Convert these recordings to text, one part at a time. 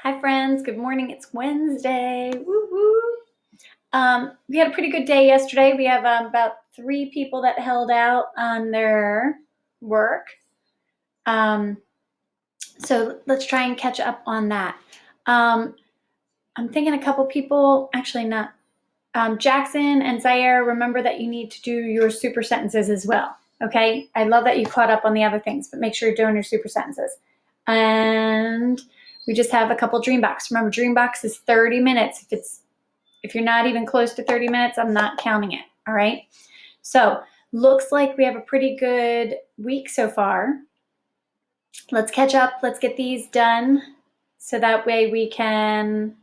Hi friends, good morning. It's Wednesday. Woo woo. We had a pretty good day yesterday. We have about 3 people that held out on their work. So let's try and catch up on that. I'm thinking a couple people, actually not. Jackson and Zaire, remember that you need to do your super sentences as well. Okay? I love that you caught up on the other things, but make sure you're doing your super sentences. And we just have a couple dream box. Remember, dream box is 30 minutes. If you're not even close to 30 minutes, I'm not counting it. All right. So looks like we have a pretty good week so far. Let's catch up. Let's get these done so that way we can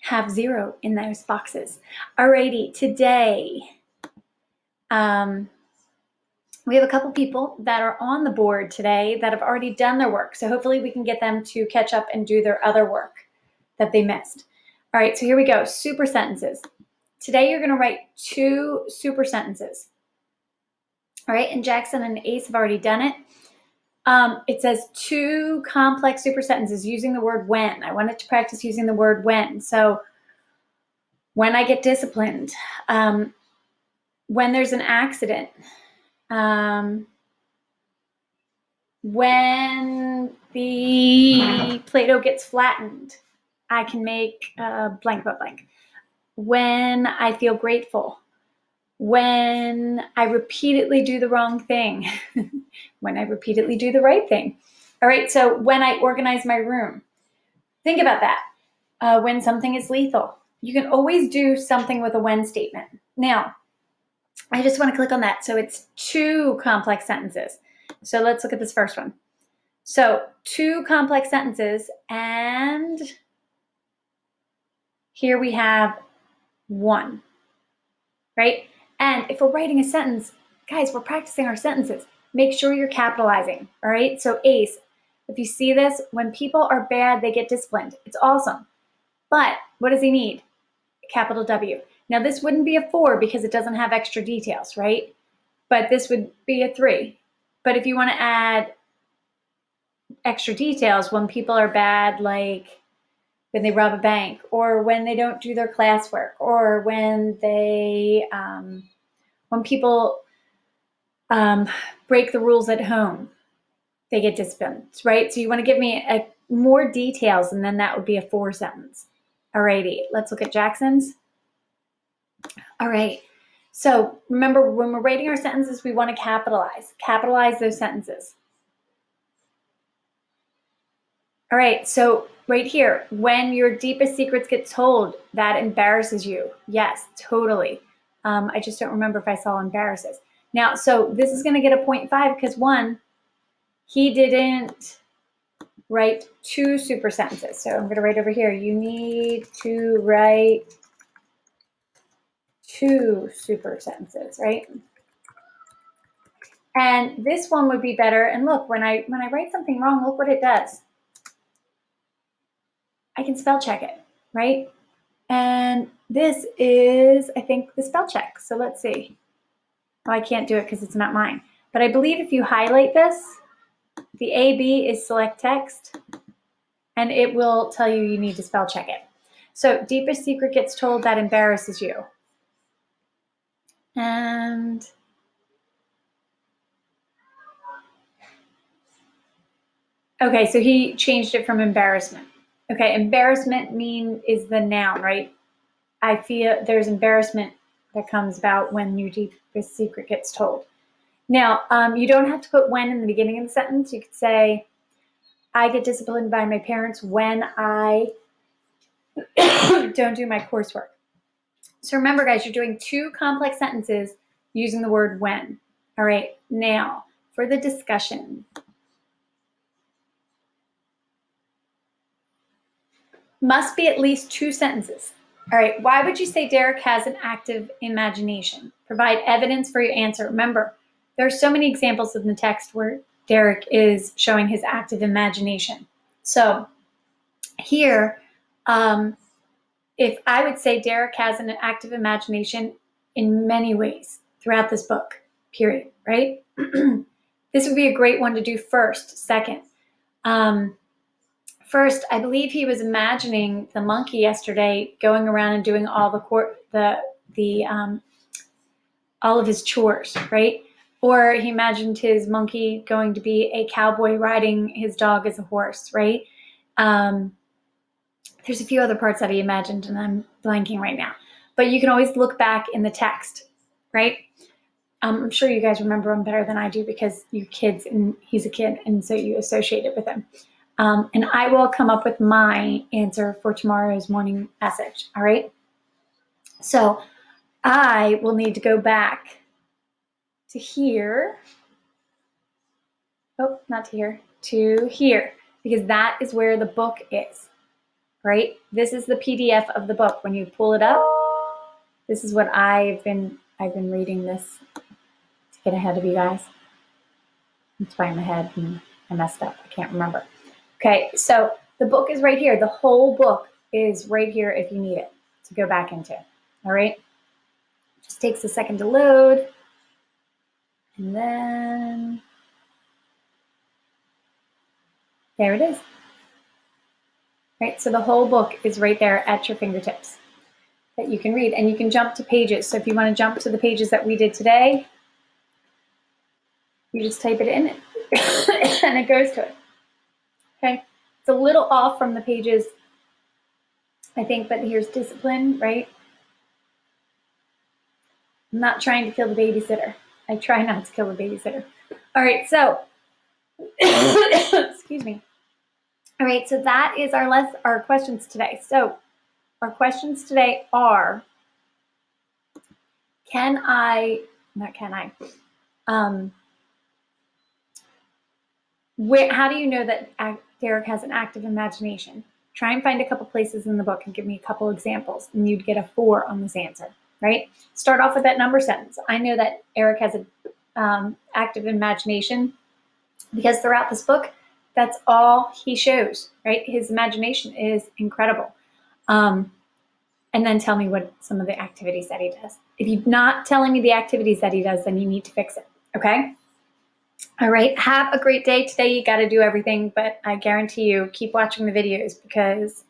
have 0 in those boxes. Alrighty, today we have a couple people that are on the board today that have already done their work. So hopefully we can get them to catch up and do their other work that they missed. All right, so here we go. Super sentences. Today you're going to write 2 super sentences. All right, and Jackson and Ace have already done it. It says 2 complex super sentences using the word when. I wanted to practice using the word when. So when I get disciplined, when there's an accident, when the Play-Doh gets flattened, I can make blank but blank. When I feel grateful, when I repeatedly do the wrong thing, when I repeatedly do the right thing. All right, so when I organize my room, think about that. When something is lethal, you can always do something with a when statement. Now, I just want to click on that. So it's 2 complex sentences. So let's look at this first one. So 2 complex sentences, and here we have 1, right? And if we're writing a sentence, guys, we're practicing our sentences. Make sure you're capitalizing, all right? So Ace, if you see this, when people are bad, they get disciplined. It's awesome. But what does he need? A capital W. Now this wouldn't be a 4 because it doesn't have extra details, right? But this would be a 3. But if you want to add extra details, when people are bad, like when they rob a bank, or when they don't do their classwork, or when they when people break the rules at home, they get disciplined, right? So you want to give me more details, and then that would be a 4 sentence. Alrighty, let's look at Jackson's. All right, so remember, when we're writing our sentences, we want to capitalize those sentences. All right, so right here, when your deepest secrets get told, that embarrasses you. Yes, totally. I just don't remember if I saw embarrasses. Now, so this is going to get a 0.5 because 1, he didn't write 2 super sentences. So I'm going to write over here, you need to write 2 super sentences, right? And this one would be better. And look, when I write something wrong, look what it does. I can spell check it, right? And this is, I think, the spell check. So let's see. Oh, I can't do it because it's not mine. But I believe if you highlight this, the AB is select text, and it will tell you you need to spell check it. So deepest secret gets told, that embarrasses you. And okay, so he changed it from embarrassment. Okay, embarrassment is the noun, right? I feel there's embarrassment that comes about when your deepest secret gets told. Now, you don't have to put when in the beginning of the sentence. You could say, I get disciplined by my parents when I don't do my coursework. So remember, guys, you're doing 2 complex sentences using the word when. All right, now for the discussion. Must be at least 2 sentences. All right, why would you say Derek has an active imagination? Provide evidence for your answer. Remember, there are so many examples in the text where Derek is showing his active imagination. So here, if I would say Derek has an active imagination in many ways throughout this book, period, right? This would be a great one to do first, second. For First, I believe he was imagining the monkey yesterday going around and doing all all of his chores, right? Or he imagined his monkey going to be a cowboy riding his dog as a horse, right? There's a few other parts that he imagined, and I'm blanking right now. But you can always look back in the text, right? I'm sure you guys remember him better than I do because you're kids and he's a kid, and so you associate it with him. And I will come up with my answer for tomorrow's morning message, all right? So I will need to go back to here. Oh, not to here, to here, because that is where the book is, right? This is the PDF of the book. When you pull it up, this is what I've been reading this to get ahead of you guys. That's why I'm ahead and I messed up. I can't remember. Okay, so the book is right here. The whole book is right here if you need it to go back into. All right? Just takes a second to load. And then there it is. Right, so the whole book is right there at your fingertips that you can read, and you can jump to pages. So if you want to jump to the pages that we did today, you just type it in and it goes to it. Okay, it's a little off from the pages, I think, but here's discipline, right? I'm not trying to kill the babysitter. I try not to kill the babysitter. All right, so excuse me. All right, so that is our questions today. So our questions today are, how do you know that Derek has an active imagination? Try and find a couple places in the book and give me a couple examples, and you'd get a 4 on this answer, right? Start off with that number sentence. I know that Eric has an active imagination because throughout this book, that's all he shows, right? His imagination is incredible. And then tell me what some of the activities that he does. If you're not telling me the activities that he does, then you need to fix it, okay? All right, have a great day. Today you got to do everything, but I guarantee you, keep watching the videos because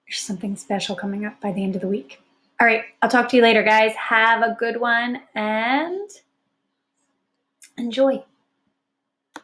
there's something special coming up by the end of the week. All right, I'll talk to you later, guys. Have a good one and enjoy.